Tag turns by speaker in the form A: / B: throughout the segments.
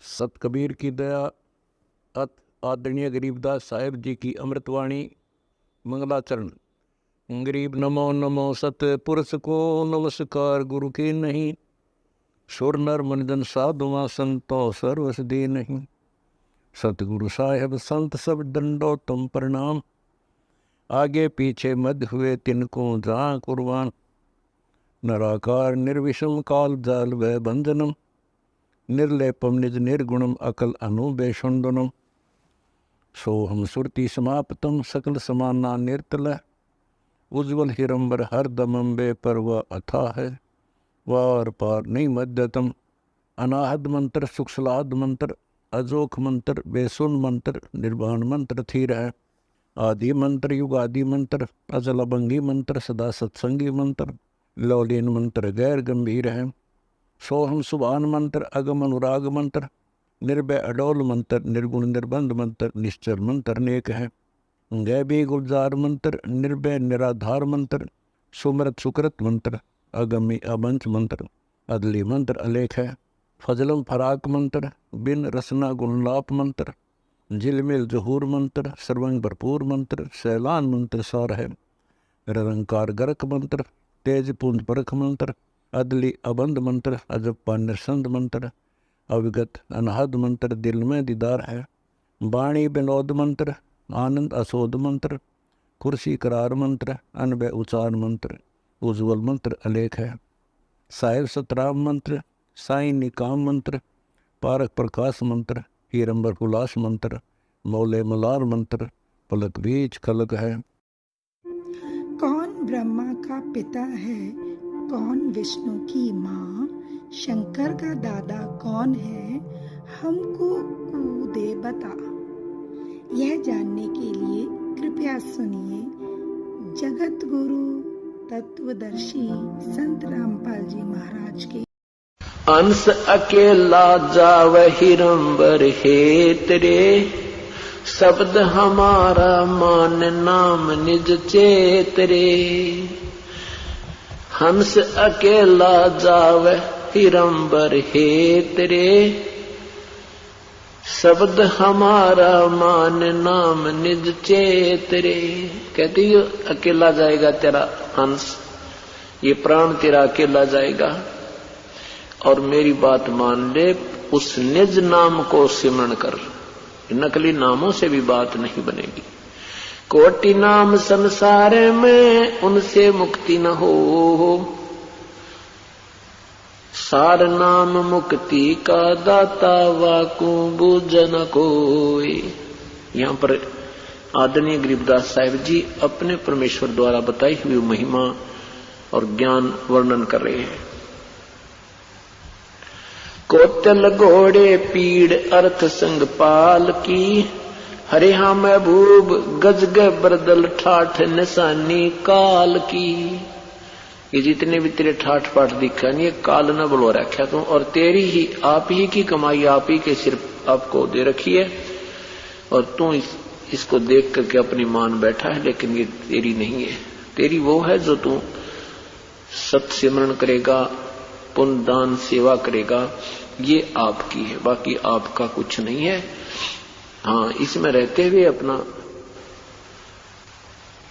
A: सत कबीर की दया अत आदरणीय गरीबदास साहेब जी की अमृतवाणी मंगलाचरण। गरीब नमो नमो सत पुरुष को नमस्कार गुरु की नहीं, सुर नर मनजन साधुआ संतो सर्वस दे नहीं। सतगुरु साहेब संत सब दंडो तुम प्रणाम, आगे पीछे मध्य हुए तिनको जहाँ कुर्बान। नराकार निर्विषम काल जाल व बंधनम, निर्लेपम निज निर्गुणम अकल अनुबेषुंडनम। सोहम सुरति समाप्तम सकल समाना निर्तल, उज्ज्वल हिरंबर हर दमम बे पर वह अथा है, वार पार नहीं मध्यतम। अनाहद मंत्र सुखसलाद मंत्र, अजोख मंत्र बेसुन मंत्र, निर्वाण मंत्र थीर है। आदि मंत्र युगादि मंत्र, अजल अभंगी मंत्र, सदा सत्संगी मंत्र, लौलीन मंत्र गैर गंभीर है। सोहम सुभान मंत्र, अगम अनुराग मंत्र, निर्भय अडोल मंत्र, निर्गुण निर्बंध मंत्र, निश्चर मंत्र नेक है। गैबी गुलजार मंत्र, निर्भय निराधार मंत्र, सुमरत सुकृत मंत्र, अगमी अबंच मंत्र, अदली मंत्र अलेख है। फजलम फराक मंत्र, बिन रसना गुणलाप मंत्र, झिलमिल जहूर मंत्र, सर्वंग भरपूर मंत्र, सैलान मंत्र सार है। निरंकार गरक मंत्र, तेज पुंज परख मंत्र, अदली अबंध मंत्र, अजप्पा निरसंद मंत्र, अविगत अनहद मंत्र, दिल में दीदार है। वाणी विनोद मंत्र, आनंद असोद मंत्र, कुर्सी करार मंत्र, अनबय उचार मंत्र, उज्ज्वल मंत्र अलेख है। साहिब सतराम मंत्र, साई निकाम मंत्र, पारक प्रकाश मंत्र, हीरंबर हुलास मंत्र, मौले मलार मंत्र, पलक बीज खलक है।
B: कौन ब्रह्मा का पिता है, कौन विष्णु की माँ, शंकर का दादा कौन है, हमको दे बता। यह जानने के लिए कृपया सुनिए जगत गुरु तत्वदर्शी संत रामपाल जी महाराज के।
C: अंश अकेला जाव हिरंबर हेतरे, शब्द हमारा मान नाम निज चेतरे। हंस अकेला जाव हिरंबर हेतरे, शब्द हमारा मान नाम निज चेतरे। कहती है अकेला जाएगा तेरा हंस, ये प्राण तेरा अकेला जाएगा, और मेरी बात मान ले, उस निज नाम को सिमरण कर। नकली नामों से भी बात नहीं बनेगी। कोटि नाम संसार में उनसे मुक्ति न हो, सार नाम मुक्ति का दाता वाकू बूझन कोई। यहाँ पर आदरणीय गरीबदास साहिब जी अपने परमेश्वर द्वारा बताई हुई महिमा और ज्ञान वर्णन कर रहे हैं। कोतल घोड़े पीड़ अर्थ संग पाल की, हरिहा महबूब गजग बरदल ठाठ निशानी काल की। ये जितने भी तेरे ठाठ पाठ दिखा नहीं, काल न बुलवा रखा तू, और तेरी ही आप ही की कमाई आप ही के सिर आपको दे रखी है, और तू इसको देख करके अपनी मान बैठा है, लेकिन ये तेरी नहीं है। तेरी वो है जो तू सत सिमरण करेगा, पुण्य दान सेवा करेगा, ये आपकी है, बाकी आपका कुछ नहीं है। हाँ, इसमें रहते हुए अपना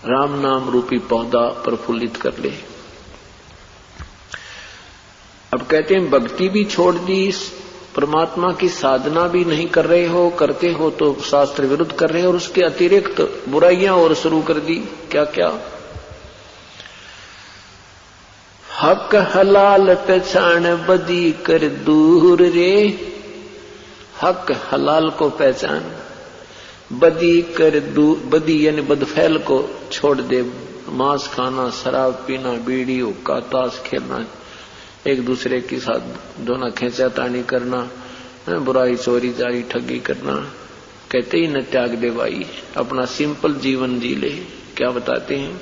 C: राम नाम रूपी पौधा प्रफुल्लित कर ले। अब कहते हैं भक्ति भी छोड़ दी, परमात्मा की साधना भी नहीं कर रहे हो, करते हो तो शास्त्र विरुद्ध कर रहे हो, और उसके अतिरिक्त बुराइयां और शुरू कर दी। क्या क्या? हक हलाल पहचान बदी कर दूर रे, हक हलाल को पहचान, बदी कर दूर, बदी यानी बदफैल को छोड़ दे। मांस खाना, शराब पीना, बीड़ी हुक्का, ताश खेलना, एक दूसरे के साथ दोना खींचातानी करना, बुराई चोरी जारी ठगी करना, कहते ही न त्याग दे भाई, अपना सिंपल जीवन जी ले। क्या बताते हैं?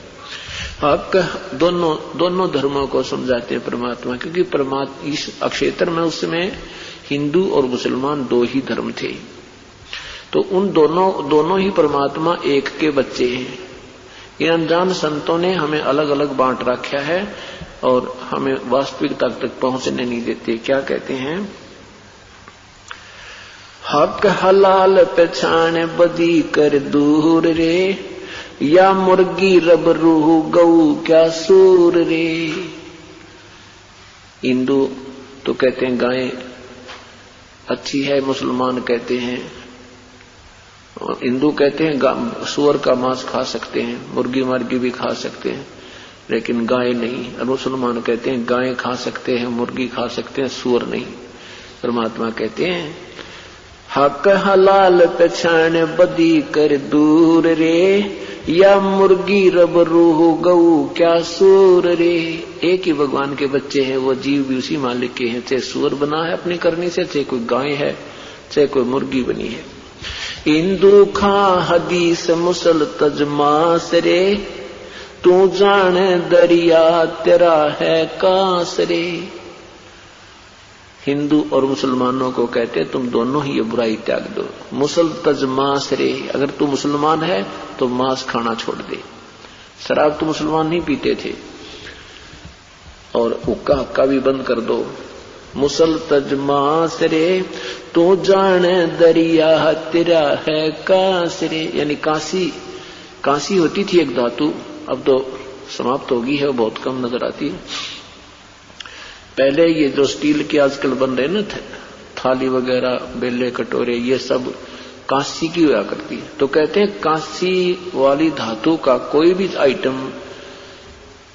C: हक दोनों धर्मों को समझाते हैं परमात्मा, क्योंकि परमात्मा इस क्षेत्र में उस समय हिंदू और मुसलमान दो ही धर्म थे, तो उन दोनों ही परमात्मा एक के बच्चे हैं। ये अनजान संतों ने हमें अलग अलग बांट रखा है और हमें वास्तविकता तक पहुंचने नहीं देते। क्या कहते हैं? हक हलाल पहचान बदी कर दूर रे, या मुर्गी रब रूह गऊ क्या सूर रे। हिंदू तो कहते हैं गाय अच्छी है, मुसलमान कहते हैं, हिंदू कहते हैं सूअर का मांस खा सकते हैं, मुर्गी मर्गी भी खा सकते हैं, लेकिन गाय नहीं। और मुसलमान कहते हैं गाय खा सकते हैं, मुर्गी खा सकते हैं, सूअर नहीं। परमात्मा कहते हैं हक हलाल पहचान बदी कर दूर रे, या मुर्गी रब रूह गऊ क्या सूर रे। एक ही भगवान के बच्चे हैं, वो जीव भी उसी मालिक के हैं, चाहे सूअर बना है अपनी करनी से, चाहे कोई गाय है, चाहे कोई मुर्गी बनी है। हिंदू खा हदीस मुसल तजमास रे, तू जाने दरिया तेरा है कांस रे। हिंदू और मुसलमानों को कहते तुम दोनों ही ये बुराई त्याग दो। मुसल तज मांस रे, अगर तू मुसलमान है तो मांस खाना छोड़ दे। शराब तो मुसलमान नहीं पीते थे, और हुक्का हक्का भी बंद कर दो। मुसल तज मांस रे, तू जाने दरिया तेरा है कांस रे। यानी कांसी होती थी एक धातु, अब तो समाप्त होगी है, बहुत कम नजर आती है। पहले ये जो स्टील के आजकल बन रहे ना थाली वगैरह, बेले कटोरे, ये सब कांसी की हुआ करती है। तो कहते हैं कांसी वाली धातु का कोई भी आइटम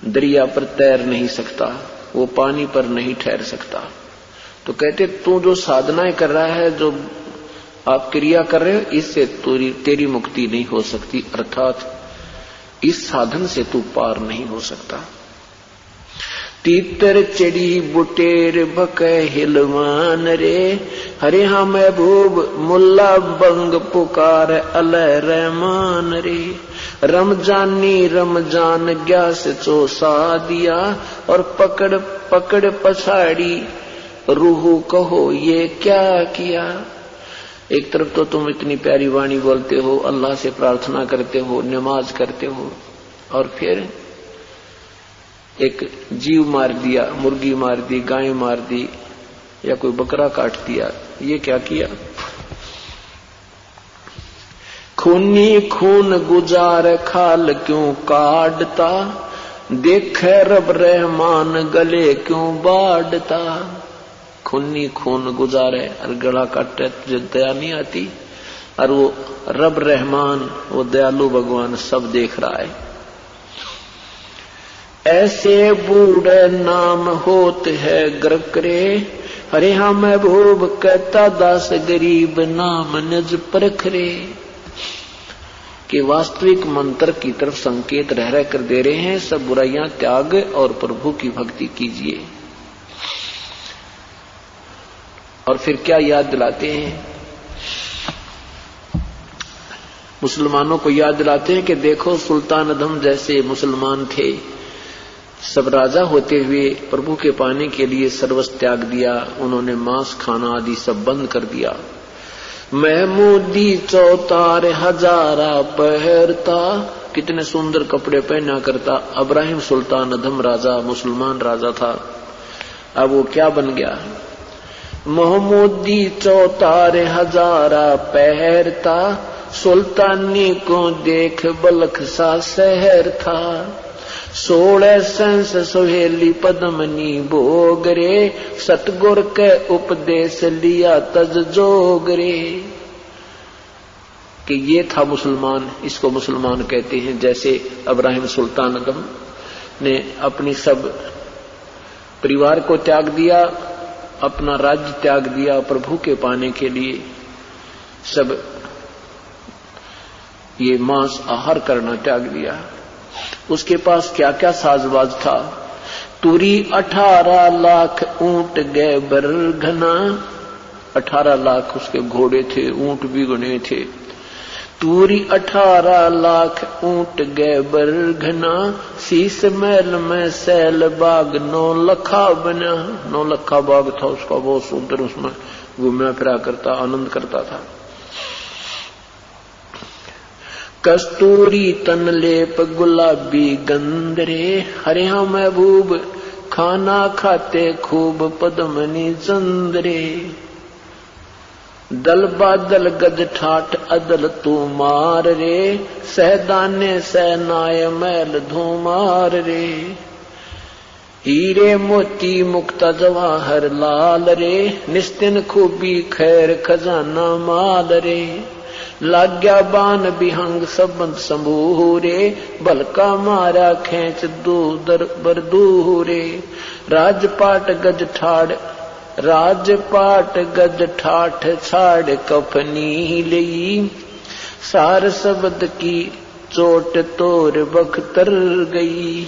C: दरिया पर तैर नहीं सकता, वो पानी पर नहीं ठहर सकता। तो कहते तू जो साधनाएं कर रहा है, जो आप क्रिया कर रहे हो, इससे तेरी मुक्ति नहीं हो सकती, अर्थात इस साधन से तू पार नहीं हो सकता। तीतर चढ़ी बुटेर बके हिलवान रे, हरे हाँ महबूब मुल्ला बंग पुकार अल रहमान रे। रमजानी रमजान ग्यास चोसा दिया, और पकड़ पकड़ पछाड़ी रूह कहो ये क्या किया। एक तरफ तो तुम इतनी प्यारी वाणी बोलते हो, अल्लाह से प्रार्थना करते हो, नमाज करते हो, और फिर एक जीव मार दिया, मुर्गी मार दी, गाय मार दी, या कोई बकरा काट दिया, ये क्या किया। खूनी खून गुजार खाल क्यों काटता, देखे रब रहमान गले क्यों बाढ़ता। खूनी खून गुजारे और गला काटे, तुझे दया नहीं आती, और वो रब रहमान, वो दयालु भगवान सब देख रहा है। ऐसे बूढ़े नाम होत है ग्रक रे, हरे हाँ महबूब कहता दास गरीब नाम निज परख रे। कि वास्तविक मंत्र की तरफ संकेत रह रह कर दे रहे हैं, सब बुराइयां त्याग और प्रभु की भक्ति कीजिए। और फिर क्या याद दिलाते हैं, मुसलमानों को याद दिलाते हैं कि देखो सुल्तान अदम जैसे मुसलमान थे, सब राजा होते हुए प्रभु के पाने के लिए सर्वस्व त्याग दिया, उन्होंने मांस खाना आदि सब बंद कर दिया। महमूदी चौतार हजारा पहरता, कितने सुंदर कपड़े पहना करता। इब्राहिम सुल्तान अदम राजा, मुसलमान राजा था, अब वो क्या बन गया। महमूदी चौतार हजारा पहरता, सुल्तानी को देख बलख सा शहर था। 16 संस सुहेली पद्मनी भोगरे, सतगुर के उपदेश लिया तज जोगरे। कि ये था मुसलमान, इसको मुसलमान कहते हैं। जैसे इब्राहिम सुल्तान अदम ने अपनी सब परिवार को त्याग दिया, अपना राज्य त्याग दिया प्रभु के पाने के लिए, सब ये मांस आहार करना त्याग दिया। उसके पास क्या क्या साजबाज था। तुरी 18 लाख ऊंट गए बरघना, 18 लाख उसके घोड़े थे, ऊंट भी गुने थे। तुरी 18 लाख ऊंट गए बरघना, शीश महल में सैल बाग 9 लखा बना। 9 लखा बाग था उसका, बहुत सुंदर, उसमें घूमना फिरा करता, आनंद करता था। कस्तूरी तन लेप गुलाबी गंधरे, हरे हाँ महबूब खाना खाते खूब पद्मनी चंद्रे। दल बादल गज ठाठ अदल तू मार रे, सहदाने सहनाय मैल धूमार रे। हीरे मोती मुक्ता जवाहर लाल रे, निस्तिन खूबी खैर खजाना माल रे। लाग्या बान बिहंग सबंद संभू रे, बलका मारा खेच दू दर बरदू रे। राजपाट गज ठाड़ राजपाट गज ठाठ छाड़ कफनी लई, सार शब्द की चोट तोर बख्तर गई।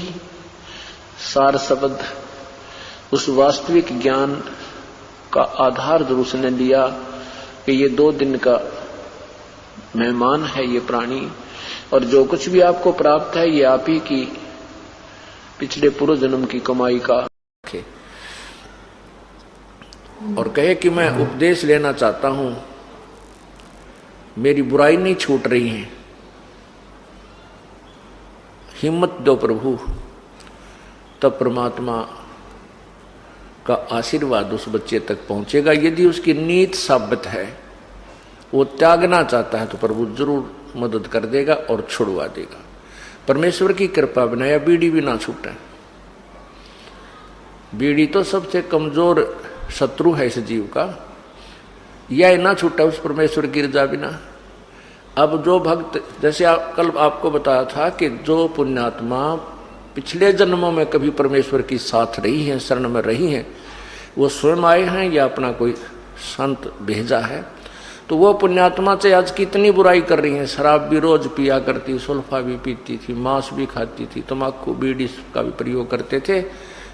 C: सार शब्द उस वास्तविक ज्ञान का आधार जरूर उसने लिया कि ये 2 दिन का मेहमान है ये प्राणी, और जो कुछ भी आपको प्राप्त है ये आप ही की पिछले पूर्व जन्म की कमाई का है। और कहे कि मैं उपदेश लेना चाहता हूं, मेरी बुराई नहीं छूट रही है, हिम्मत दो प्रभु। तब परमात्मा का आशीर्वाद उस बच्चे तक पहुंचेगा। यदि उसकी नीत साबित है, वो त्यागना चाहता है, तो प्रभु जरूर मदद कर देगा और छुड़वा देगा। परमेश्वर की कृपा बिना बीड़ी भी ना छूटे। बीड़ी तो सबसे कमजोर शत्रु है इस जीव का, यह ना छूटा उस परमेश्वर की रजा बिना। अब जो भक्त, जैसे कल आपको बताया था कि जो पुण्यात्मा पिछले जन्मों में कभी परमेश्वर की साथ रही हैं, शरण में रही हैं, वो स्वयं आए हैं या अपना कोई संत भेजा है, तो वो पुण्यात्मा से आज कितनी बुराई कर रही हैं। शराब भी रोज पिया करती, सुल्फा भी पीती थी, मांस भी खाती थी, तम्बाकू बीड़ी का भी प्रयोग करते थे।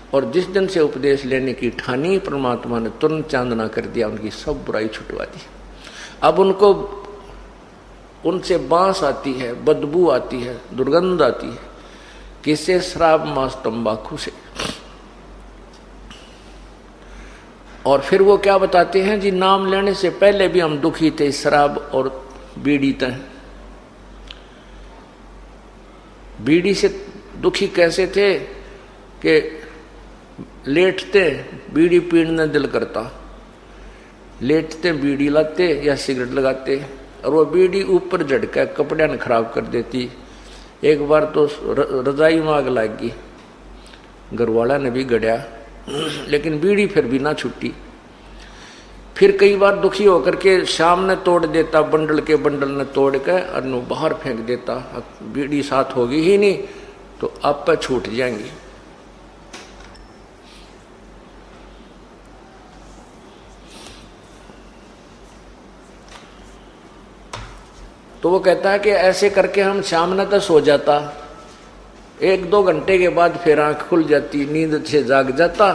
C: और जिस दिन से उपदेश लेने की ठानी, परमात्मा ने तुरंत चांदना कर दिया, उनकी सब बुराई छुटवा दी। अब उनको उनसे बांस आती है, बदबू आती है, दुर्गंध आती है। किससे? शराब मांस तंबाकू से। और फिर वो क्या बताते हैं जी, नाम लेने से पहले भी हम दुखी थे, शराब और बीड़ी तक। बीड़ी से दुखी कैसे थे कि लेटते बीड़ी पीने दिल करता, लेटते बीड़ी लाते या सिगरेट लगाते, और वो बीड़ी ऊपर झटका कपड़े ने खराब कर देती। एक बार तो रजाई में आग लग गई, घरवाला ने भी गड़िया, लेकिन बीड़ी फिर भी ना छुट्टी। फिर कई बार दुखी होकर के शाम ने तोड़ देता, बंडल के बंडल ने तोड़ के और बाहर फेंक देता। बीड़ी साथ होगी ही नहीं तो आप पे छूट जाएंगी। तो वो कहता है कि ऐसे करके हम शाम ने तो सो जाता, 1-2 घंटे के बाद फिर आंख खुल जाती, नींद से जाग जाता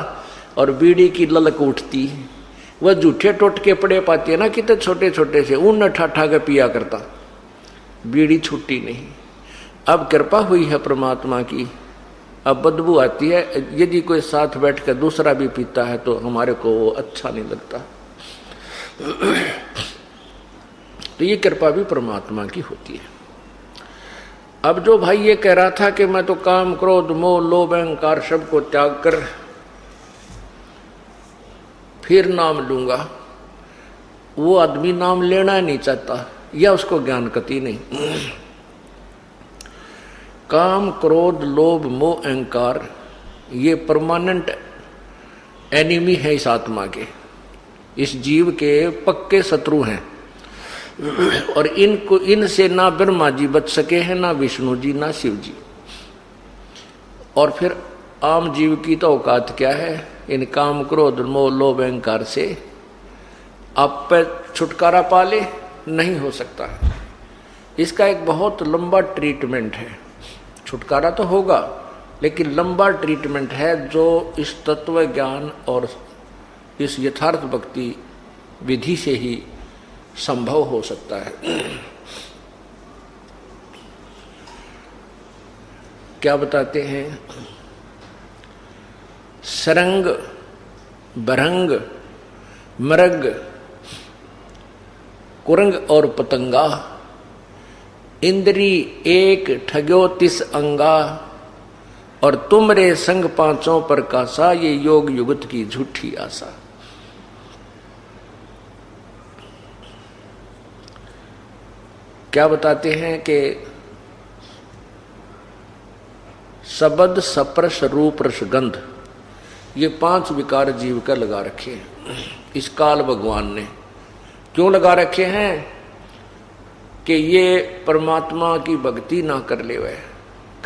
C: और बीड़ी की ललक उठती। वह झूठे टोटके पड़े पाती है ना, कितने छोटे छोटे से, उन ठाठा के पिया करता, बीड़ी छूटी नहीं। अब कृपा हुई है परमात्मा की, अब बदबू आती है। यदि कोई साथ बैठ कर दूसरा भी पीता है तो हमारे को वो अच्छा नहीं लगता। तो ये कृपा भी परमात्मा की होती है। अब जो भाई ये कह रहा था कि मैं तो काम क्रोध मोह लोभ अहंकार सब को त्याग कर फिर नाम लूंगा, वो आदमी नाम लेना नहीं चाहता या उसको ज्ञान कति नहीं। काम क्रोध लोभ मोह अहंकार ये परमानेंट एनिमी है इस आत्मा के, इस जीव के पक्के शत्रु हैं। और इनसे ना ब्रह्मा जी बच सके हैं, ना विष्णु जी, ना शिव जी। और फिर आम जीव की तो औकात क्या है? इन काम क्रोध मोह लोभ अहंकार से आप पे छुटकारा पाले नहीं हो सकता है। इसका एक बहुत लंबा ट्रीटमेंट है। छुटकारा तो होगा लेकिन लंबा ट्रीटमेंट है, जो इस तत्व ज्ञान और इस यथार्थ भक्ति विधि से ही संभव हो सकता है। क्या बताते हैं? सरंग बरंग मृग कुरंग और पतंगा, इंद्री एक ठग्यो 30 अंगा, और तुमरे संग 5 प्रकाशा, ये योग युगत की झूठी आशा। क्या बताते हैं कि शब्द, स्पर्श, रूप, रस, गंध, ये 5 विकार जीव का लगा रखे हैं इस काल भगवान ने। क्यों लगा रखे हैं? कि ये परमात्मा की भक्ति ना कर ले, वह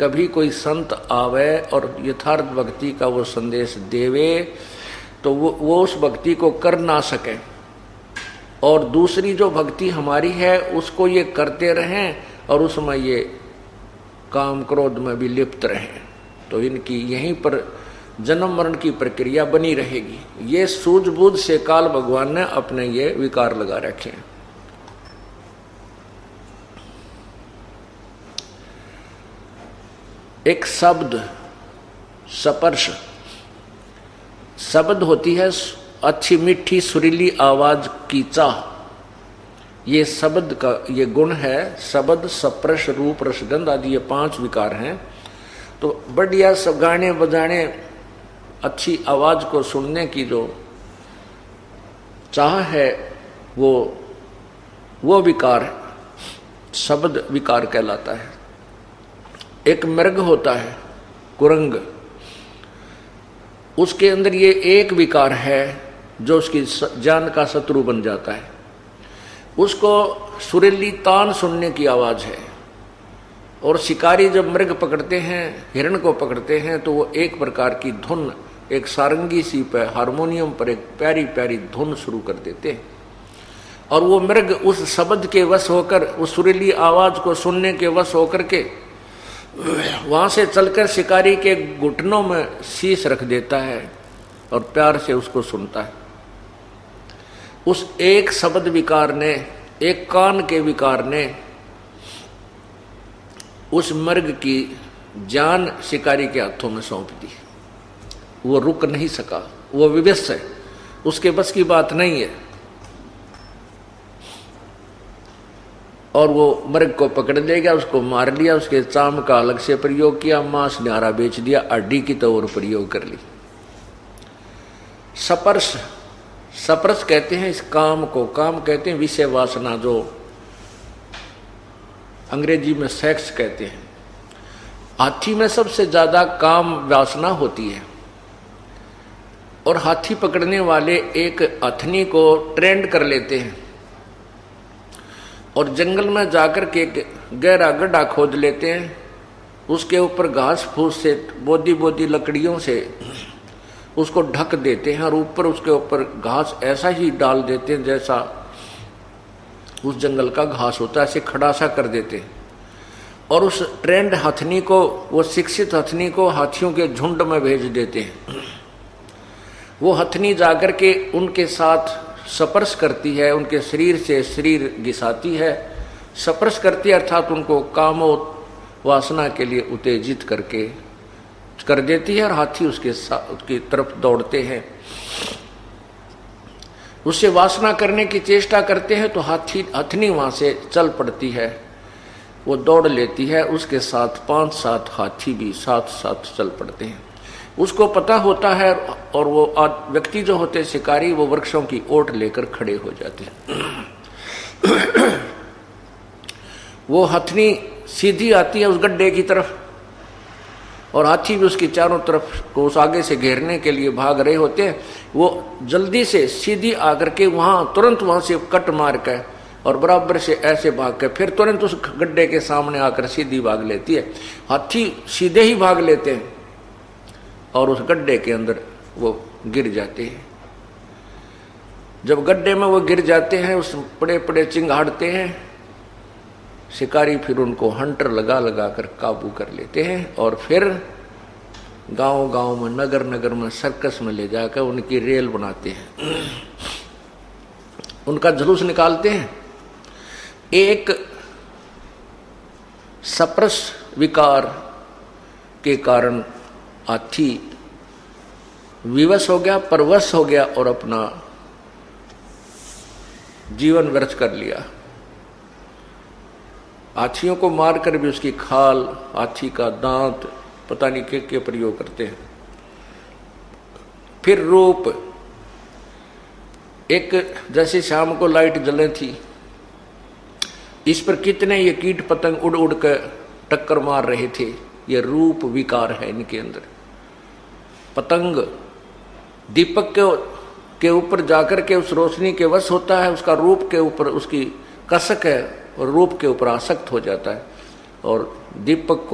C: कभी कोई संत आवे और यथार्थ भक्ति का वो संदेश देवे तो वो उस भक्ति को कर ना सके, और दूसरी जो भक्ति हमारी है उसको ये करते रहें और उसमें ये काम क्रोध में भी लिप्त रहें, तो इनकी यहीं पर जन्म मरण की प्रक्रिया बनी रहेगी। ये सूझबूझ से काल भगवान ने अपने ये विकार लगा रखे हैं। एक शब्द, स्पर्श, शब्द होती है अच्छी मीठी सुरीली आवाज की चाह, ये शब्द का ये गुण है। शब्द, स्पर्श, रूप, रस, गंध आदि ये 5 विकार हैं। तो बढ़िया सब गाने बजाने, अच्छी आवाज को सुनने की जो चाह है वो विकार शब्द विकार कहलाता है। एक मृग होता है कुरंग, उसके अंदर ये एक विकार है जो उसकी जान का शत्रु बन जाता है। उसको सुरीली तान सुनने की आवाज है, और शिकारी जब मृग पकड़ते हैं, हिरण को पकड़ते हैं, तो वो एक प्रकार की धुन, एक सारंगी सी पे, हारमोनियम पर एक प्यारी प्यारी धुन शुरू कर देते हैं, और वो मृग उस शब्द के वश होकर, उस सुरीली आवाज को सुनने के वश होकर के वहां से चलकर शिकारी के घुटनों में शीश रख देता है और प्यार से उसको सुनता है। उस एक शब्द विकार ने, एक कान के विकार ने उस मृग की जान शिकारी के हाथों में सौंप दी। वो रुक नहीं सका, वो विवश है, उसके बस की बात नहीं है, और वो मृग को पकड़ ले गया, उसको मार लिया, उसके चाम का अलग से प्रयोग किया, मांस न्यारा बेच दिया, हड्डी की तो और प्रयोग कर ली। स्पर्श, स्पर्श कहते हैं इस काम को, काम कहते हैं विषय वासना, जो अंग्रेजी में सेक्स कहते हैं। हाथी में सबसे ज्यादा काम वासना होती है, और हाथी पकड़ने वाले एक हथनी को ट्रेंड कर लेते हैं और जंगल में जाकर के गहरा गड्ढा खोद लेते हैं, उसके ऊपर घास फूस से, बोदी बोदी लकड़ियों से उसको ढक देते हैं, और ऊपर उसके ऊपर घास ऐसा ही डाल देते हैं जैसा उस जंगल का घास होता है, ऐसे खड़ा सा कर देते हैं, और उस ट्रेंड हथनी को, वो शिक्षित हथनी को हाथियों के झुंड में भेज देते हैं। वो हथनी जाकर के उनके साथ स्पर्श करती है, उनके शरीर से शरीर घिसाती है, स्पर्श करती है, अर्थात उनको कामो वासना के लिए उत्तेजित करके कर देती है, और हाथी उसकी तरफ दौड़ते हैं। उससे वासना करने की चेष्टा करते हैं तो हथनी वहां से चल पड़ती है, वो दौड़ लेती है, उसके साथ 5-7 हाथी भी साथ साथ चल पड़ते हैं। उसको पता होता है, और वो व्यक्ति जो होते हैं शिकारी, वो वृक्षों की ओट लेकर खड़े हो जाते हैं। वो हथनी सीधी आती है उस गड्ढे की तरफ, और हाथी भी उसकी चारों तरफ को उस आगे से घेरने के लिए भाग रहे होते हैं। वो जल्दी से सीधी आकर के तुरंत वहां से कट मार कर और बराबर से ऐसे भाग के फिर तुरंत उस गड्ढे के सामने आकर सीधी भाग लेती है। हाथी सीधे ही भाग लेते हैं और उस गड्ढे के अंदर वो गिर जाते हैं। जब गड्ढे में वो गिर जाते हैं, उस बड़े बड़े चिंगाड़ते हैं, शिकारी फिर उनको हंटर लगा लगा कर काबू कर लेते हैं, और फिर गांव गांव में, नगर नगर में, सर्कस में ले जाकर उनकी रेल बनाते हैं, उनका जुलूस निकालते हैं। एक स्पर्श विकार के कारण हाथी विवश हो गया, परवश हो गया और अपना जीवन व्यर्थ कर लिया। हाथियों को मारकर भी उसकी खाल, हाथी का दांत, पता नहीं क्या प्रयोग करते हैं। फिर रूप, एक जैसे शाम को लाइट जले थी, इस पर कितने ये कीट पतंग उड़ उड़ कर टक्कर मार रहे थे। ये रूप विकार है इनके अंदर। पतंग दीपक के ऊपर जाकर के उस रोशनी के वश होता है, उसका रूप के ऊपर उसकी कसक है और रूप के ऊपर आसक्त हो जाता है और दीपक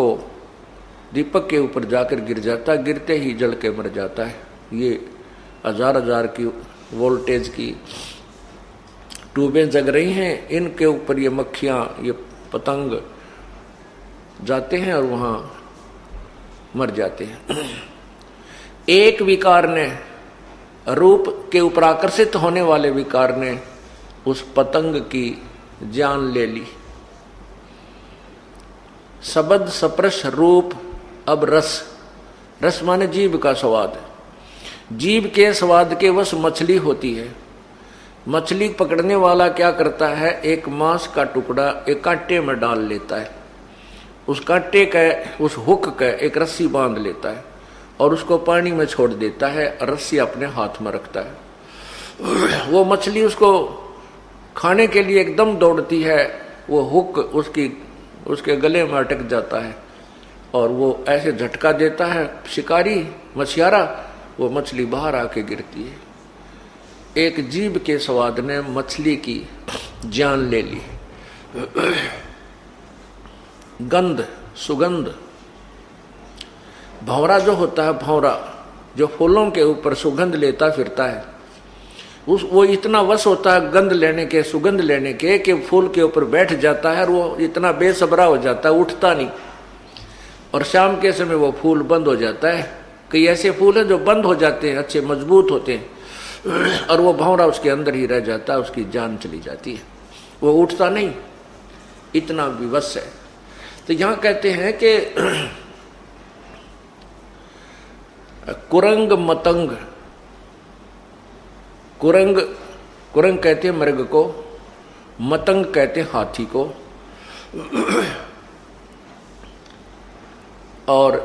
C: के ऊपर जाकर गिर जाता है, गिरते ही जल के मर जाता है। ये हजार की वोल्टेज की ट्यूबें जग रही हैं, इनके ऊपर ये मक्खियां, ये पतंग जाते हैं और वहां मर जाते हैं। एक विकार ने, रूप के ऊपर आकर्षित होने वाले विकार ने उस पतंग की जान ले ली। शब्द स्पर्श रूप अब रस, रस माने जीभ का स्वाद। जीभ के स्वाद के वश मछली होती है। मछली पकड़ने वाला क्या करता है, एक मांस का टुकड़ा एक कांटे में डाल लेता है, उस कांटे का, उस हुक का एक रस्सी बांध लेता है और उसको पानी में छोड़ देता है, रस्सी अपने हाथ में रखता है। वो मछली उसको खाने के लिए एकदम दौड़ती है, वो हुक उसके गले में अटक जाता है और वो ऐसे झटका देता है शिकारी मछियारा, वो मछली बाहर आके गिरती है। एक जीभ के स्वाद ने मछली की जान ले ली। गंध, सुगंध, भंवरा जो होता है, भंवरा जो फूलों के ऊपर सुगंध लेता फिरता है, वो इतना वश होता है गंध लेने के, सुगंध लेने के, कि फूल के ऊपर बैठ जाता है और वो इतना बेसब्रा हो जाता है, उठता नहीं। और शाम के समय वो फूल बंद हो जाता है। कई ऐसे फूल हैं जो बंद हो जाते हैं, अच्छे मजबूत होते हैं, और वो भंवरा उसके अंदर ही रह जाता है, उसकी जान चली जाती है, वो उठता नहीं, इतना विवश है। तो यहां कहते हैं कि कुरंग मतंग, कुरंग कहते हैं मृग को, मतंग कहते हैं हाथी को, और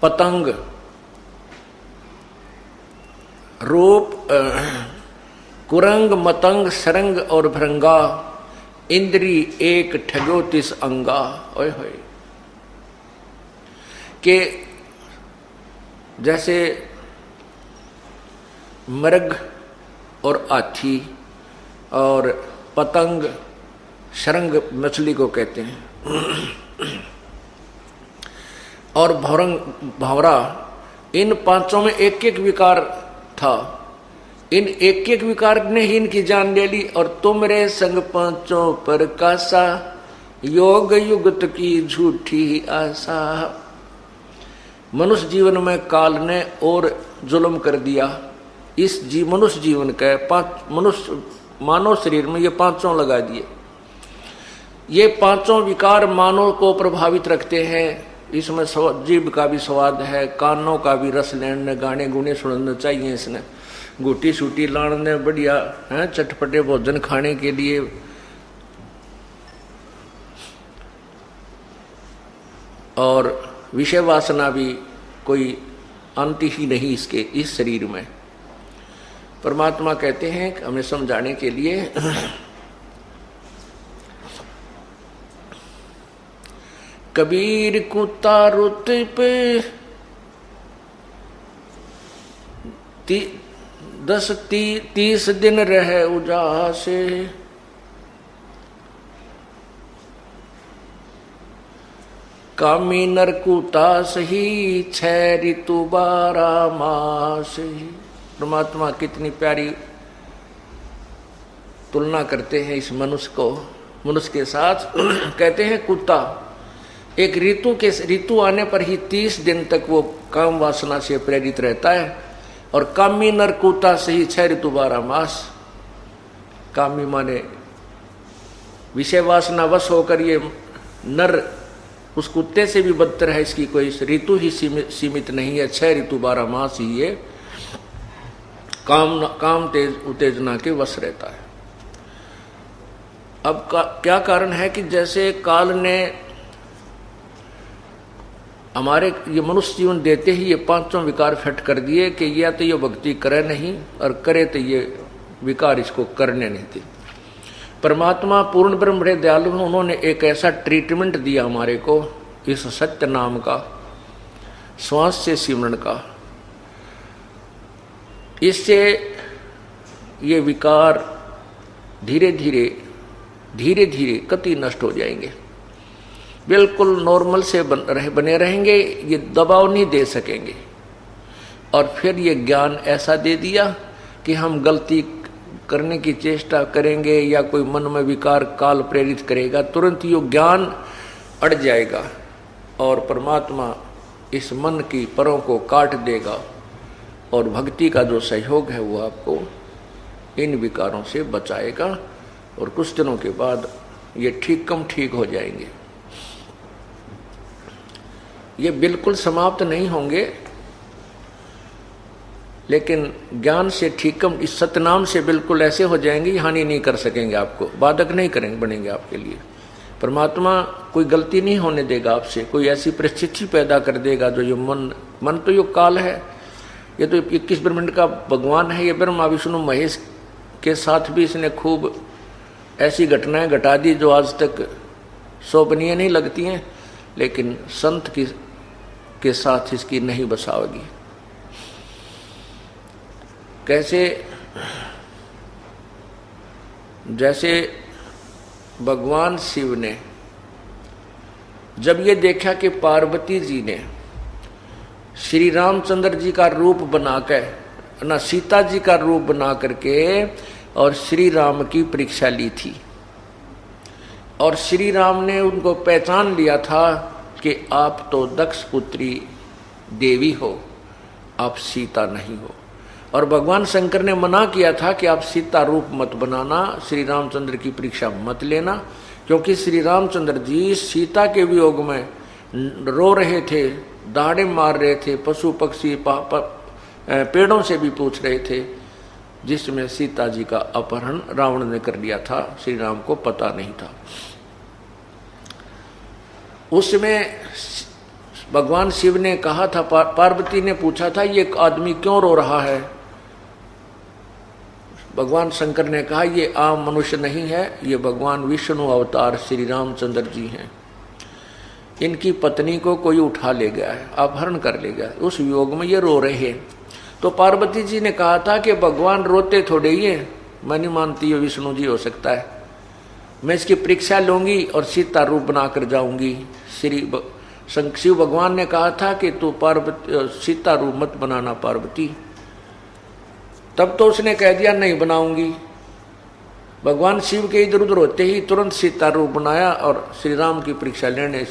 C: पतंग रूप, कुरंग मतंग सरंग और भृंगा, इंद्री एक ठगो तिस अंगा। ओए होए, के जैसे मृग और हाथी और पतंग, शरंग मछली को कहते हैं, और भंवरा, इन पांचों में एक एक विकार था। इन एक एक विकार ने ही इनकी जान ले ली। और तुमरे संग पांचों पर कासा, योग युगत की झूठी आशा। मनुष्य जीवन में काल ने और जुल्म कर दिया। इस मनुष्य जीवन के मनुष्य मानव शरीर में ये पांचों लगा दिए। ये पांचों विकार मानव को प्रभावित रखते हैं। इसमें जीभ का भी स्वाद है, कानों का भी रस लेने, गाने गुने सुनने चाहिए इसने, गुटी सूटी लाने बढ़िया है, चटपटे भोजन खाने के लिए, और विषय वासना भी कोई अंत ही नहीं इसके, इस शरीर में। परमात्मा कहते हैं हमें समझाने के लिए, कबीर कुत्ता रुत पे 30 दिन रहे उजासे, कामी नर कुत्ता सही 6 ऋतु 12 मास। परमात्मा कितनी प्यारी तुलना करते हैं इस मनुष्य के साथ। कहते हैं कुत्ता एक ऋतु आने पर ही 30 दिन तक वो काम वासना से प्रेरित रहता है, और कामी नर कुत्ता से ही 6 ऋतु 12 मास। कामी माने विषय वासना वश होकर ये नर उस कुत्ते से भी बदतर है, इसकी कोई ऋतु ही सीमित नहीं है, 6 ऋतु 12 मास ही ये काम तेज उत्तेजना के वश रहता है। अब क्या कारण है कि जैसे काल ने हमारे ये मनुष्य जीवन देते ही ये पांचों विकार फिट कर दिए कि या तो ये भक्ति करे नहीं, और करे तो ये विकार इसको करने नहीं थे। परमात्मा पूर्ण ब्रह्म बड़े दयालु हैं, उन्होंने एक ऐसा ट्रीटमेंट दिया हमारे को इस सत्य नाम का, श्वास से सिमरण का। इससे ये विकार धीरे धीरे कति नष्ट हो जाएंगे, बिल्कुल नॉर्मल से बने रहेंगे, ये दबाव नहीं दे सकेंगे। और फिर ये ज्ञान ऐसा दे दिया कि हम गलती करने की चेष्टा करेंगे या कोई मन में विकार काल प्रेरित करेगा, तुरंत ये ज्ञान अड़ जाएगा और परमात्मा इस मन की परों को काट देगा और भक्ति का जो सहयोग है वो आपको इन विकारों से बचाएगा और कुछ दिनों के बाद ये ठीक हो जाएंगे। ये बिल्कुल समाप्त नहीं होंगे, लेकिन ज्ञान से ठीकम इस सतनाम से बिल्कुल ऐसे हो जाएंगे, हानि नहीं कर सकेंगे, आपको बाधक नहीं करेंगे, बनेंगे आपके लिए। परमात्मा कोई गलती नहीं होने देगा आपसे, कोई ऐसी परिस्थिति पैदा कर देगा जो ये मन तो ये काल है, ये तो 21 ब्रह्मांड का भगवान है, ये ब्रह्मा विष्णु महेश के साथ भी इसने खूब ऐसी घटनाएं घटा दी जो आज तक शोभनीय नहीं लगती हैं, लेकिन संत के साथ इसकी नहीं बसाओगी। कैसे? जैसे भगवान शिव ने जब ये देखा कि पार्वती जी ने श्री रामचंद्र जी का रूप बनाकर, ना सीता जी का रूप बना करके और श्री राम की परीक्षा ली थी, और श्री राम ने उनको पहचान लिया था कि आप तो दक्ष पुत्री देवी हो, आप सीता नहीं हो। और भगवान शंकर ने मना किया था कि आप सीता रूप मत बनाना, श्री रामचंद्र की परीक्षा मत लेना, क्योंकि श्री रामचंद्र जी सीता के वियोग में रो रहे थे, दहाड़े मार रहे थे, पशु पक्षी पेड़ों से भी पूछ रहे थे, जिसमें सीता जी का अपहरण रावण ने कर लिया था, श्री राम को पता नहीं था। उसमें भगवान शिव ने कहा था, पार्वती ने पूछा था ये आदमी क्यों रो रहा है? भगवान शंकर ने कहा ये आम मनुष्य नहीं है, ये भगवान विष्णु अवतार श्री रामचंद्र जी हैं, इनकी पत्नी को कोई उठा ले गया है, अपहरण कर ले गया, उस वियोग में ये रो रहे हैं। तो पार्वती जी ने कहा था कि भगवान रोते थोड़े ही है, मैं नहीं मानती ये विष्णु जी हो सकता है, मैं इसकी परीक्षा लूंगी और सीता रूप बनाकर जाऊंगी। शिव भगवान ने कहा था कि तू पार्वती सीता रूप मत बनाना पार्वती, तब तो उसने कह दिया नहीं बनाऊंगी। भगवान शिव के इधर उधर होते ही तुरंत सीता रूप बनाया और श्री राम की परीक्षा लेने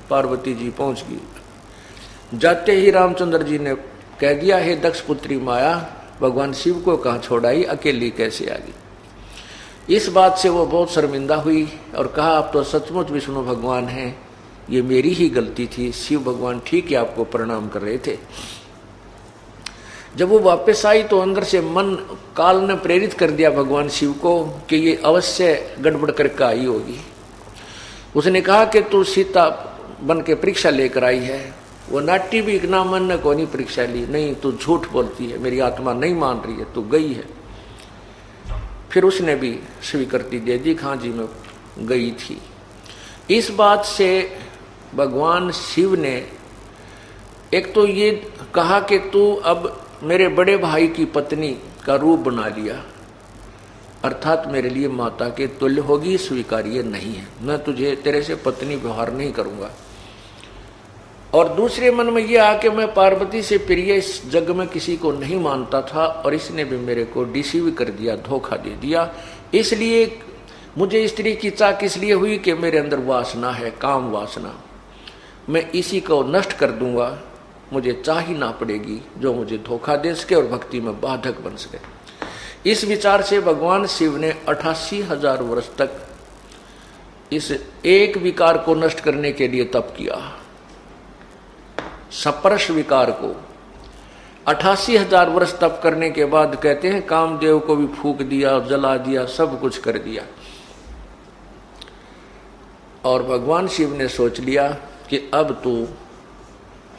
C: पार्वती जी पहुंच गई। जाते ही रामचंद्र जी ने कह दिया, हे दक्ष पुत्री माया, भगवान शिव को कहाँ छोड़ाई, अकेली कैसे आ गई। इस बात से वो बहुत शर्मिंदा हुई और कहा, आप तो सचमुच विष्णु भगवान हैं, ये मेरी ही गलती थी। शिव भगवान ठीक है आपको प्रणाम कर रहे थे। जब वो वापस आई तो अंदर से मन काल ने प्रेरित कर दिया भगवान शिव को कि ये अवश्य गड़बड़ करके आई होगी। उसने कहा कि तू सीता बन के परीक्षा लेकर आई है। वो नाट्य भी इतना मन ने को नहीं परीक्षा ली, नहीं तू झूठ बोलती है, मेरी आत्मा नहीं मान रही है, तू गई है। फिर उसने भी स्वीकृति दे दी, हाँ जी मैं गई थी। इस बात से भगवान शिव ने एक तो ये कहा कि तू अब मेरे बड़े भाई की पत्नी का रूप बना लिया, अर्थात मेरे लिए माता के तुल्य होगी, स्वीकार्य नहीं है, मैं तुझे तेरे से पत्नी व्यवहार नहीं करूंगा। और दूसरे मन में यह आके मैं पार्वती से प्रिय इस जग में किसी को नहीं मानता था और इसने भी मेरे को डिसीव कर दिया, धोखा दे दिया। इसलिए मुझे स्त्री की चाह किस लिए हुई कि मेरे अंदर वासना है, काम वासना, मैं इसी को नष्ट कर दूंगा, मुझे चाह ही ना पड़ेगी जो मुझे धोखा दे सके और भक्ति में बाधक बन सके। इस विचार से भगवान शिव ने 88,000 वर्ष तक इस एक विकार को नष्ट करने के लिए तप किया, सप्रश विकार को। 88,000 वर्ष तप करने के बाद कहते हैं कामदेव को भी फूंक दिया, जला दिया, सब कुछ कर दिया। और भगवान शिव ने सोच लिया कि अब तू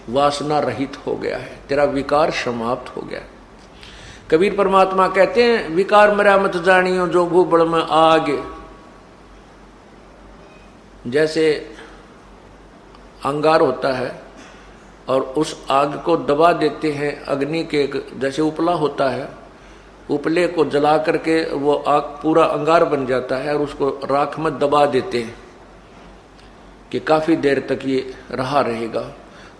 C: वासना रहित हो गया है, तेरा विकार समाप्त हो गया। कबीर परमात्मा कहते हैं विकार मरा मत जानियो, जो भूबड़ में आग
A: जैसे अंगार होता है और उस आग को दबा देते हैं अग्नि के, जैसे उपला होता है, उपले को जला करके वो आग पूरा अंगार बन जाता है और उसको राख में दबा देते हैं कि काफी देर तक ये रहा रहेगा।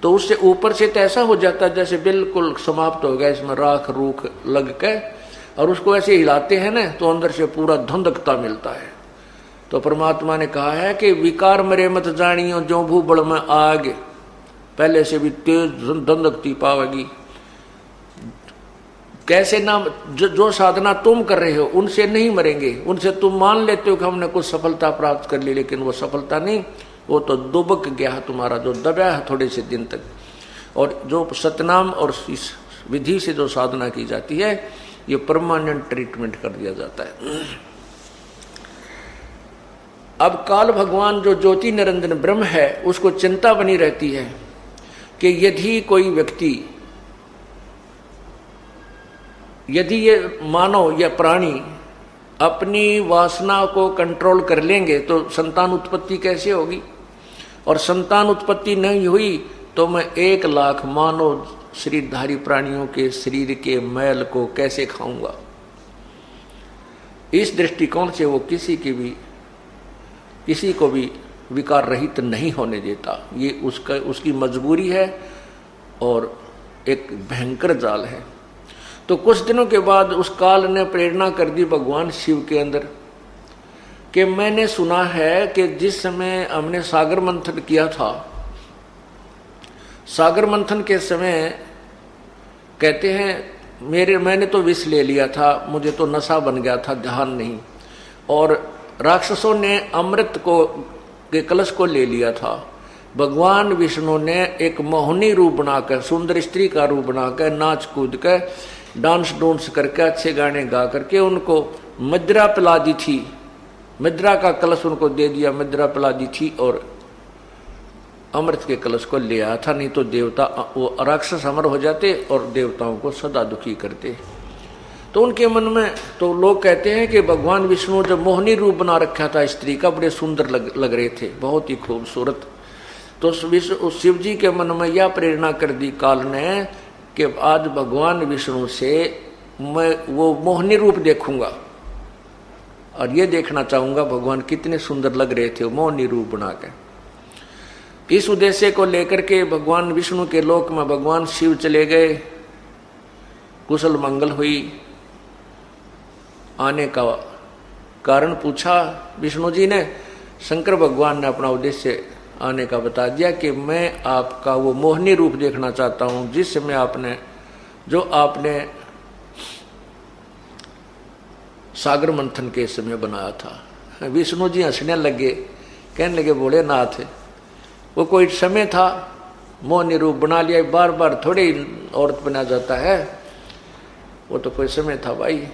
A: तो उससे ऊपर से तो ऐसा हो जाता है जैसे बिल्कुल समाप्त हो गया, इसमें राख रूख लग के, और उसको ऐसे हिलाते हैं ना तो अंदर से पूरा धंधकता मिलता है। तो परमात्मा ने कहा है कि विकार मरे मत जानियो, जो भूबड़ में आग पहले से भी तेज धंधकती पावेगी। कैसे ना, जो साधना तुम कर रहे हो उनसे नहीं मरेंगे, उनसे तुम मान लेते हो कि हमने कुछ सफलता प्राप्त कर ली, लेकिन वो सफलता नहीं, वो तो दुबक गया है तुम्हारा, जो दबा है थोड़े से दिन तक। और जो सतनाम और इस विधि से जो साधना की जाती है, ये परमानेंट ट्रीटमेंट कर दिया जाता है। अब काल भगवान जो ज्योति निरंजन ब्रह्म है, उसको चिंता बनी रहती है कि यदि कोई व्यक्ति, यदि ये मानव या प्राणी अपनी वासना को कंट्रोल कर लेंगे तो संतान उत्पत्ति कैसे होगी, और संतान उत्पत्ति नहीं हुई तो मैं 1 लाख मानव शरीरधारी प्राणियों के शरीर के मैल को कैसे खाऊंगा। इस दृष्टिकोण से वो किसी को भी विकार रहित नहीं होने देता। ये उसकी मजबूरी है और एक भयंकर जाल है। तो कुछ दिनों के बाद उस काल ने प्रेरणा कर दी भगवान शिव के अंदर कि मैंने सुना है कि जिस समय हमने सागर मंथन किया था, सागर मंथन के समय कहते हैं मैंने तो विष ले लिया था, मुझे तो नशा बन गया था, ध्यान नहीं, और राक्षसों ने अमृत के कलश को ले लिया था। भगवान विष्णु ने एक मोहनी रूप बनाकर, सुंदर स्त्री का रूप बनाकर, नाच कूद कर, डांस डूंस करके, अच्छे गाने गा करके उनको मदिरा पिला दी थी। मदिरा का कलश उनको दे दिया, मदिरा पिला दी थी और अमृत के कलश को ले आया था। नहीं तो देवता, वो राक्षस अमर हो जाते और देवताओं को सदा दुखी करते। तो उनके मन में तो लोग कहते हैं कि भगवान विष्णु जब मोहनी रूप बना रखा था स्त्री का, बड़े सुंदर लग रहे थे, बहुत ही खूबसूरत। तो शिव जी के मन में यह प्रेरणा कर दी काल ने कि आज भगवान विष्णु से मैं वो मोहनी रूप देखूंगा और ये देखना चाहूंगा भगवान कितने सुंदर लग रहे थे मोहनी रूप बना के। इस उद्देश्य को लेकर के भगवान विष्णु के लोक में भगवान शिव चले गए। कुशल मंगल हुई। आने का कारण पूछा विष्णु जी ने। शंकर भगवान ने अपना उद्देश्य आने का बता दिया कि मैं आपका वो मोहनी रूप देखना चाहता हूं जिस समय जो आपने सागर मंथन के समय बनाया था। विष्णु जी हंसने लगे, कहने लगे भोलेनाथ, वो कोई समय था, मोहनी रूप बना लिया, बार बार थोड़ी औरत बना जाता है, वो तो कोई समय था भाई।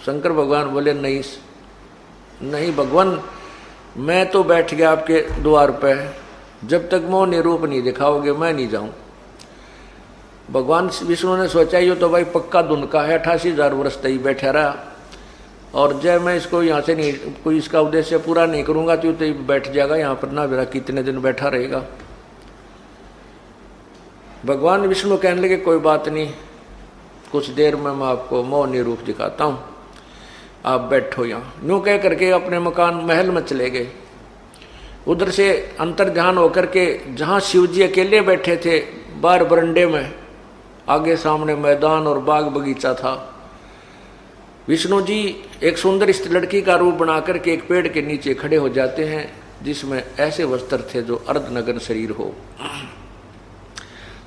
A: शंकर भगवान बोले नहीं भगवान, मैं तो बैठ गया आपके द्वार पे, जब तक मोहनी रूप नहीं दिखाओगे मैं नहीं जाऊं। भगवान विष्णु ने सोचा ये तो भाई पक्का धुनका है, 88,000 वर्ष तक बैठा रहा, और जब मैं इसको यहाँ से नहीं, कोई इसका उद्देश्य पूरा नहीं करूंगा तो बैठ जाएगा यहाँ पर, ना मेरा कितने दिन बैठा रहेगा। भगवान विष्णु कहने लगे कोई बात नहीं, कुछ देर में मैं आपको मोहनी रूप दिखाता हूँ, आप बैठो यहाँ। यूं कह करके अपने मकान महल में चले गए। उधर से अंतर ध्यान होकर के जहाँ शिव जी अकेले बैठे थे बाहर बरंडे में, आगे सामने मैदान और बाग बगीचा था, विष्णु जी एक सुंदर लड़की का रूप बनाकर के एक पेड़ के नीचे खड़े हो जाते हैं जिसमें ऐसे वस्त्र थे जो अर्धनग्न शरीर हो।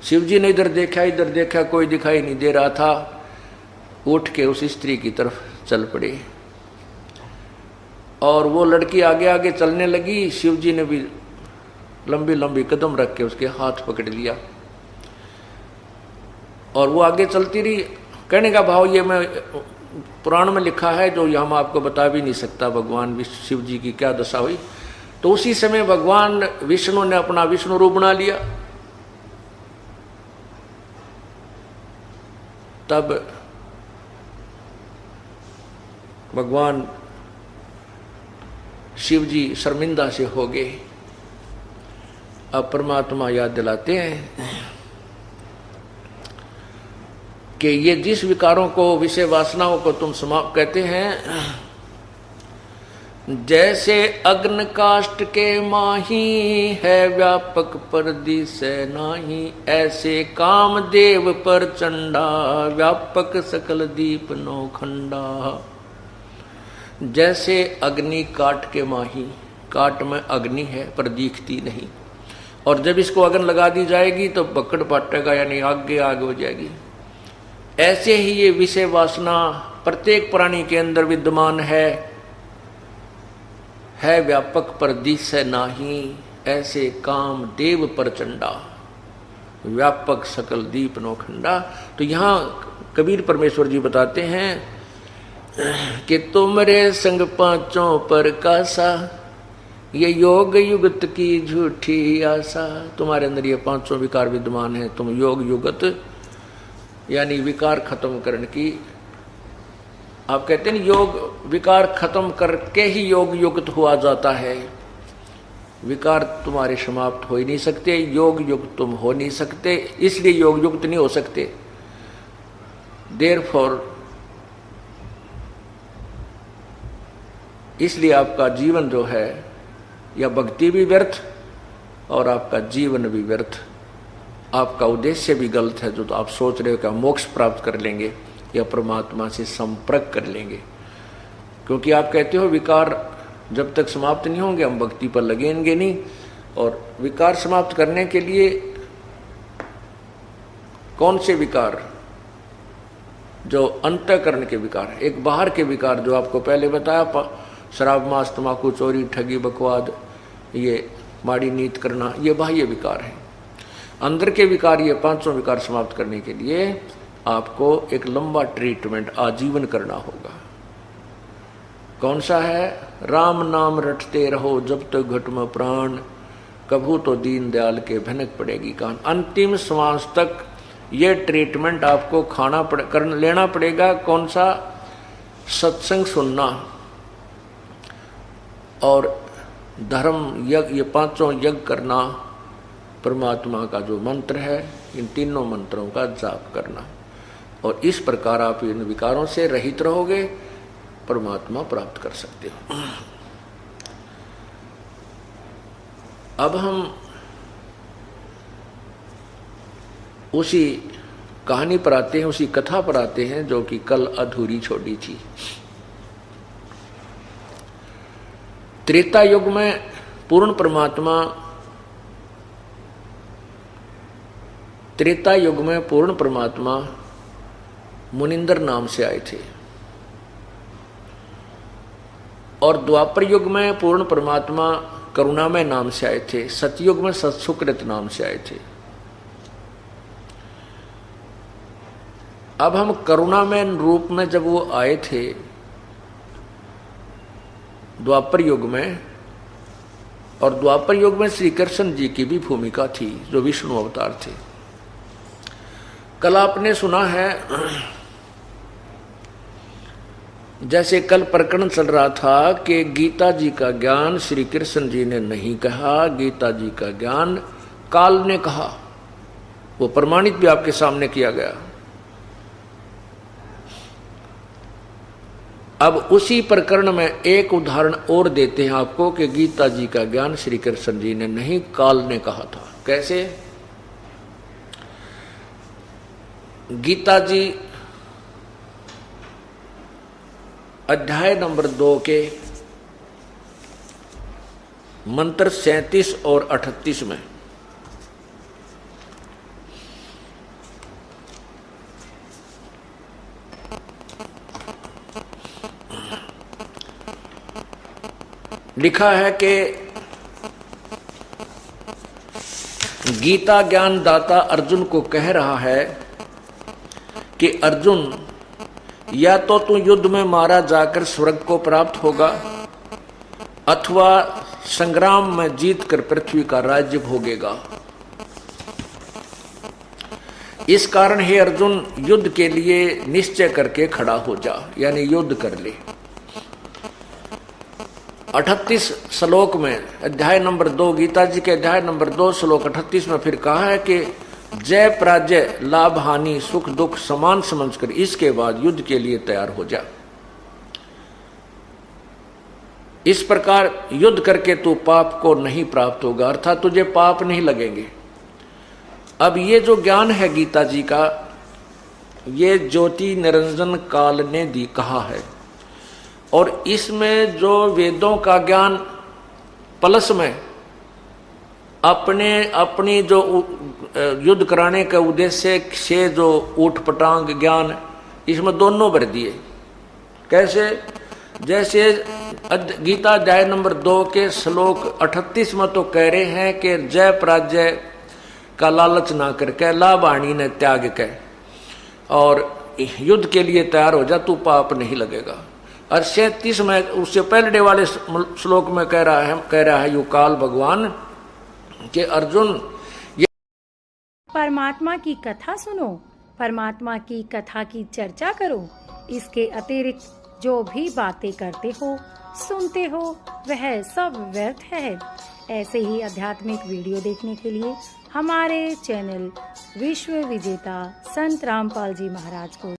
A: शिव जी ने इधर देखा, कोई दिखाई नहीं दे रहा था। उठ के उस स्त्री की तरफ चल पड़े और वो लड़की आगे आगे चलने लगी। शिव जी ने भी लंबी लंबी कदम रख के उसके हाथ पकड़ लिया और वो आगे चलती रही। कहने का भाव ये मैं पुराण में लिखा है जो हम आपको बता भी नहीं सकता भगवान शिव जी की क्या दशा हुई। तो उसी समय भगवान विष्णु ने अपना विष्णु रूप बना लिया। तब शिव जी शर्मिंदा से हो गए। अब परमात्मा याद दिलाते हैं कि ये जिस विकारों को, विषय वासनाओं को तुम समाप्त कहते हैं, जैसे अग्न काष्ठ के माही है व्यापक परदिसै नाही, ऐसे कामदेव पर चंडा व्यापक सकल दीप नौखंडा। जैसे अग्नि काट के माही, काट में अग्नि है पर दिखती नहीं, और जब इसको अग्न लगा दी जाएगी तो पकड़ पाटेगा, यानी आगे आग हो जाएगी। ऐसे ही ये विषय वासना प्रत्येक प्राणी के अंदर विद्यमान है व्यापक पर दिसै नाही, ऐसे काम देव प्रचंडा व्यापक सकल दीप नौखंडा। तो यहाँ कबीर परमेश्वर जी बताते हैं कि तुमरे संग पांचों पर कासा, ये योग युगत की झूठी आशा। तुम्हारे अंदर ये पांचों विकार विद्यमान है, तुम योग युगत यानी विकार खत्म करने की, आप कहते हैं योग विकार खत्म करके ही योग युक्त हुआ जाता है। विकार तुम्हारे समाप्त हो ही नहीं सकते, योग युक्त तुम हो नहीं सकते, इसलिए योग युक्त नहीं हो सकते। देयरफॉर इसलिए आपका जीवन जो है, या भक्ति भी व्यर्थ और आपका जीवन भी व्यर्थ, आपका उद्देश्य भी गलत है। जो तो आप सोच रहे हो कि आप मोक्ष प्राप्त कर लेंगे या परमात्मा से संपर्क कर लेंगे, क्योंकि आप कहते हो विकार जब तक समाप्त नहीं होंगे हम भक्ति पर लगेंगे नहीं। और विकार समाप्त करने के लिए कौन से विकार? जो अंतःकरण के विकार, एक बाहर के विकार जो आपको पहले बताया, शराब मांस तंबाकू चोरी ठगी बकवाद, ये माड़ी नीत करना, ये बाह्य विकार है। अंदर के विकार, ये पांचों विकार समाप्त करने के लिए आपको एक लंबा ट्रीटमेंट आजीवन करना होगा। कौन सा है? राम नाम रटते रहो जब तक घट में प्राण, कभू तो दीन दयाल के भनक पड़ेगी कान। अंतिम श्वास तक ये ट्रीटमेंट आपको लेना पड़ेगा। कौन सा? सत्संग सुनना और धर्म यज्ञ, ये पांचों यज्ञ करना, परमात्मा का जो मंत्र है, इन तीनों मंत्रों का जाप करना। और इस प्रकार आप इन विकारों से रहित रहोगे, परमात्मा प्राप्त कर सकते हो। अब हम उसी कहानी पर आते हैं, उसी कथा पर आते हैं जो कि कल अधूरी छोड़ी थी। त्रेता युग में पूर्ण परमात्मा मुनिंदर नाम से आए थे, और द्वापर युग में पूर्ण परमात्मा करुणामय नाम से आए थे, सतयुग में सत्सुकृत नाम से आए थे। अब हम करुणामय रूप में जब वो आए थे द्वापर युग में, और द्वापर युग में श्री कृष्ण जी की भी भूमिका थी जो विष्णु अवतार थे। कल आपने सुना है, जैसे कल प्रकरण चल रहा था कि गीता जी का ज्ञान श्री कृष्ण जी ने नहीं कहा, गीता जी का ज्ञान काल ने कहा। वो प्रमाणित भी आपके सामने किया गया। अब उसी प्रकरण में एक उदाहरण और देते हैं आपको कि गीता जी का ज्ञान श्री कृष्ण जी ने नहीं, काल ने कहा था। कैसे? गीता जी अध्याय नंबर 2 के मंत्र 37 और 38 में लिखा है कि गीता ज्ञान दाता अर्जुन को कह रहा है कि अर्जुन, या तो तू युद्ध में मारा जाकर स्वर्ग को प्राप्त होगा, अथवा संग्राम में जीतकर पृथ्वी का राज्य भोगेगा। इस कारण हे अर्जुन, युद्ध के लिए निश्चय करके खड़ा हो जा, यानी युद्ध कर ले।
C: 38 श्लोक में, अध्याय नंबर 2, गीता जी के अध्याय नंबर 2 श्लोक 38 में फिर कहा है कि जय पराजय, लाभ हानि, सुख दुख समान समझकर इसके बाद युद्ध के लिए तैयार हो जा। इस प्रकार युद्ध करके तू पाप को नहीं प्राप्त होगा, अर्थात तुझे पाप नहीं लगेंगे। अब ये जो ज्ञान है गीता जी का, ये ज्योति निरंजन काल ने दी कहा है, और इसमें जो वेदों का ज्ञान प्लस में अपनी जो युद्ध कराने के उद्देश्य से जो ऊट पटांग ज्ञान, इसमें दोनों भर दिए। कैसे? जैसे गीता अध्याय नंबर 2 के श्लोक 38 में तो कह रहे हैं कि जय पराजय का लालच ना करके, लाभ हानि ने त्याग के और युद्ध के लिए तैयार हो जा, तू पाप नहीं लगेगा। और 37 में उससे पहले वाले श्लोक में कह रहा है यू काल भगवान कि अर्जुन,
D: परमात्मा की कथा सुनो, परमात्मा की कथा की चर्चा करो। इसके अतिरिक्त जो भी बातें करते हो, सुनते हो, वह सब व्यर्थ है। ऐसे ही आध्यात्मिक वीडियो देखने के लिए हमारे चैनल विश्व विजेता संत रामपाल जी महाराज को